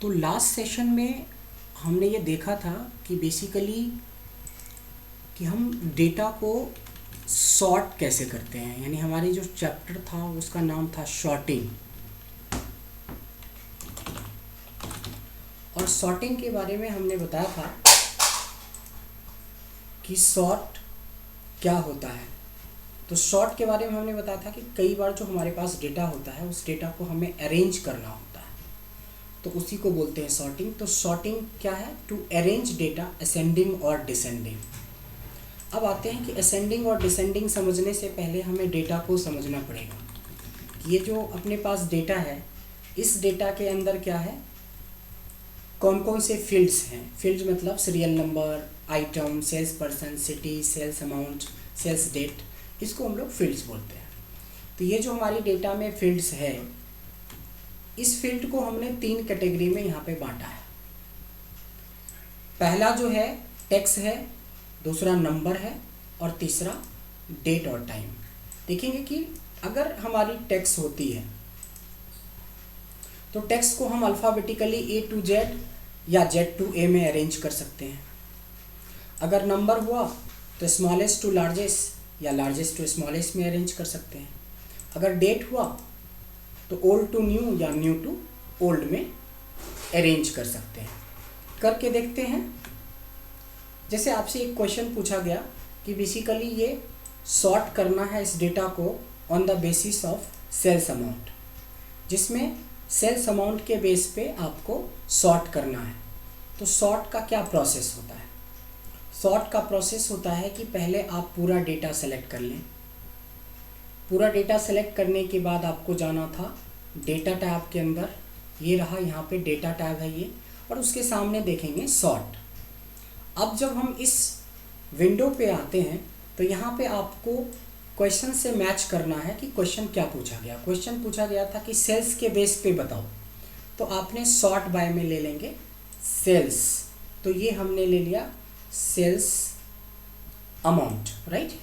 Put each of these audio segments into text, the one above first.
तो last session में हमने ये देखा था कि बेसिकली कि हम डेटा को सॉर्ट कैसे करते हैं, यानी हमारी जो चैप्टर था उसका नाम था सॉर्टिंग। और सॉर्टिंग के बारे में हमने बताया था कि सॉर्ट क्या होता है। तो सॉर्ट के बारे में हमने बताया था कि कई बार जो हमारे पास डेटा होता है उस डेटा को हमें अरेंज करना होता है, तो उसी को बोलते हैं सॉर्टिंग। तो सॉर्टिंग क्या है? टू अरेंज डेटा असेंडिंग और डिसेंडिंग। अब आते हैं कि असेंडिंग और डिसेंडिंग समझने से पहले हमें डेटा को समझना पड़ेगा। ये जो अपने पास डेटा है, इस डेटा के अंदर क्या है, कौन कौन से फील्ड्स हैं। फील्ड्स मतलब serial number, item, sales person, city, sales amount, sales date, इसको हम लोग फील्ड्स बोलते हैं। तो ये जो हमारी डेटा में फील्ड्स है, इस फील्ड को हमने 3 कैटेगरी में यहाँ पे बांटा है। पहला जो है टेक्स्ट है, दूसरा नंबर है और तीसरा डेट और टाइम। देखेंगे कि अगर हमारी टेक्स्ट होती है तो टेक्स्ट को हम अल्फ़ाबेटिकली ए टू जेड या जेड टू ए में अरेंज कर सकते हैं। अगर नंबर हुआ तो स्मॉलेस्ट टू लार्जेस्ट या लार्जेस्ट टू स्मॉलेस्ट में अरेंज कर सकते हैं। अगर डेट हुआ तो ओल्ड टू न्यू या न्यू टू ओल्ड में अरेंज कर सकते हैं। करके देखते हैं। जैसे आपसे एक क्वेश्चन पूछा गया कि बेसिकली ये सॉर्ट करना है इस डेटा को on the basis of sales amount, जिसमें सेल्स अमाउंट के बेस पे आपको सॉर्ट करना है। तो सॉर्ट का क्या प्रोसेस होता है? सॉर्ट का प्रोसेस होता है कि पहले आप पूरा डेटा सेलेक्ट कर लें। पूरा डेटा सेलेक्ट करने के बाद आपको जाना था डेटा टैब के अंदर। ये रहा, यहाँ पे डेटा टैब है ये, और उसके सामने देखेंगे सॉर्ट। अब जब हम इस विंडो पे आते हैं तो यहाँ पे आपको क्वेश्चन से मैच करना है कि क्वेश्चन क्या पूछा गया। क्वेश्चन पूछा गया था कि सेल्स के बेस पे बताओ, तो आपने सॉर्ट बाय में ले लेंगे सेल्स। तो ये हमने ले लिया सेल्स अमाउंट, राइट।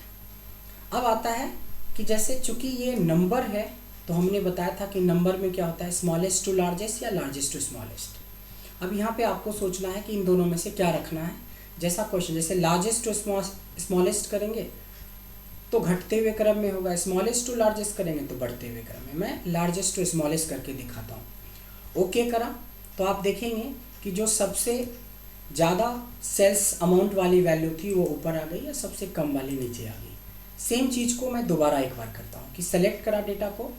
अब आता है कि जैसे चूंकि ये नंबर है तो हमने बताया था कि नंबर में क्या होता है, स्मॉलेस्ट टू लार्जेस्ट या लार्जेस्ट टू स्मॉलेस्ट। अब यहाँ पे आपको सोचना है कि इन दोनों में से क्या रखना है। जैसा क्वेश्चन, जैसे लार्जेस्ट टू स्मॉलेस्ट करेंगे तो घटते हुए क्रम में होगा, स्मॉलेस्ट टू लार्जेस्ट करेंगे तो बढ़ते हुए क्रम में। मैं लार्जेस्ट टू स्मॉलेस्ट करके दिखाता हूँ। ओके करा तो आप देखेंगे कि जो सबसे ज़्यादा सेल्स अमाउंट वाली वैल्यू थी वो ऊपर आ गई या सबसे कम वाली नीचे आ गई। सेम चीज़ को मैं दोबारा एक बार करता हूँ कि सेलेक्ट करा डेटा को,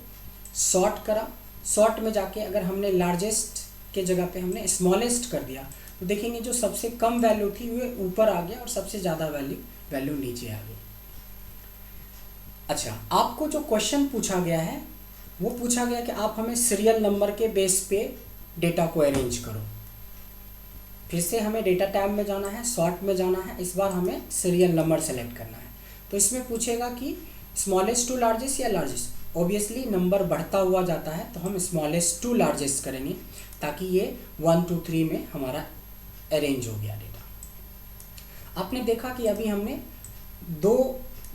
सॉर्ट करा। सॉर्ट में जाके अगर हमने लार्जेस्ट के जगह पे हमने स्मॉलेस्ट कर दिया तो देखेंगे जो सबसे कम वैल्यू थी वो ऊपर आ गया और सबसे ज़्यादा वैल्यू नीचे आ गई। अच्छा, आपको जो क्वेश्चन पूछा गया है वो पूछा गया कि आप हमें सीरियल नंबर के बेस पे डेटा को अरेंज करो। फिर से हमें डेटा टैब में जाना है, सॉर्ट में जाना है। इस बार हमें सीरियल नंबर सेलेक्ट करना है। तो इसमें पूछेगा कि स्मॉलेस्ट टू लार्जेस्ट या लार्जेस्ट। ऑब्वियसली नंबर बढ़ता हुआ जाता है तो हम स्मॉलेस्ट टू लार्जेस्ट करेंगे ताकि ये 1 2 3 में हमारा अरेंज हो गया डेटा। आपने देखा कि अभी हमने 2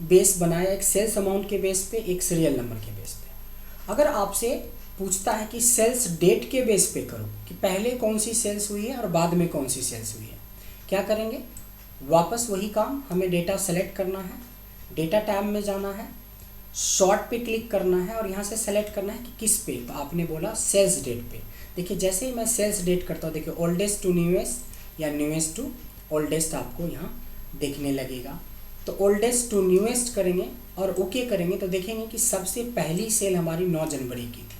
बेस बनाया, एक सेल्स अमाउंट के बेस पे, एक सीरियल नंबर के बेस पे। अगर आपसे पूछता है कि सेल्स डेट के बेस पे करो कि पहले कौन सी सेल्स हुई है और बाद में कौन सी सेल्स हुई है, क्या करेंगे? वापस वही काम, हमें डेटा सेलेक्ट करना है, डेटा टैब में जाना है, शॉर्ट पे क्लिक करना है और यहाँ से सेलेक्ट करना है कि किस पे। तो आपने बोला सेल्स डेट पे। देखिए जैसे ही मैं सेल्स डेट करता हूँ, देखिए ओल्डेस्ट टू न्यूएस्ट या न्यूएस्ट टू ओल्डेस्ट आपको यहाँ देखने लगेगा। तो ओल्डेस्ट टू न्यूएस्ट करेंगे और ओके करेंगे तो देखेंगे कि सबसे पहली सेल हमारी 9 जनवरी की थी,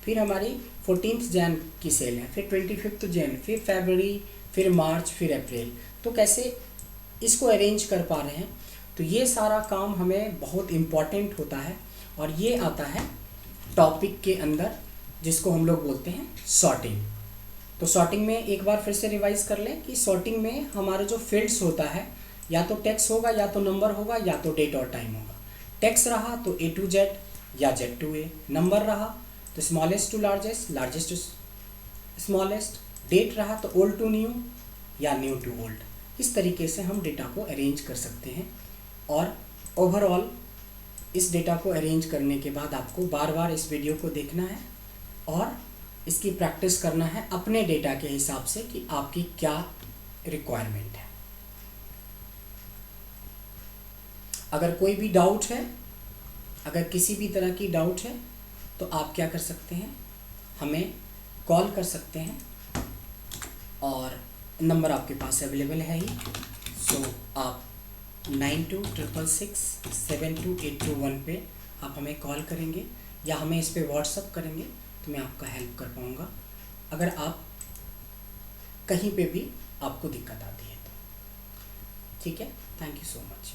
फिर हमारी 14 जैन की सेल है, फिर 25 जैन, फिर फरवरी, फिर मार्च, फिर अप्रैल। तो कैसे इसको अरेंज कर पा रहे हैं। तो ये सारा काम हमें बहुत इम्पॉर्टेंट होता है और ये आता है टॉपिक के अंदर, जिसको हम लोग बोलते हैं सॉर्टिंग। तो सॉर्टिंग में एक बार फिर से रिवाइज कर लें कि सॉर्टिंग में हमारे जो फील्ड्स होता है या तो टेक्स्ट होगा या तो नंबर होगा या तो डेट और टाइम होगा। टेक्स्ट रहा तो ए टू जेड या जेड टू ए, नंबर रहा तो smallest to largest, largest to smallest, date रहा तो ओल्ड टू न्यू या न्यू टू ओल्ड। इस तरीके से हम डेटा को अरेंज कर सकते हैं। और ओवरऑल इस डेटा को अरेंज करने के बाद आपको बार बार इस वीडियो को देखना है और इसकी प्रैक्टिस करना है अपने डेटा के हिसाब से कि आपकी क्या रिक्वायरमेंट है। अगर कोई भी डाउट है, अगर किसी भी तरह की डाउट है, तो आप क्या कर सकते हैं, हमें कॉल कर सकते हैं और नंबर आपके पास अवेलेबल है ही। सो आप 9266672821 पे आप हमें कॉल करेंगे या हमें इस पे व्हाट्सअप करेंगे तो मैं आपका हेल्प कर पाऊँगा, अगर आप कहीं पे भी आपको दिक्कत आती है तो। ठीक है, थैंक यू सो मच।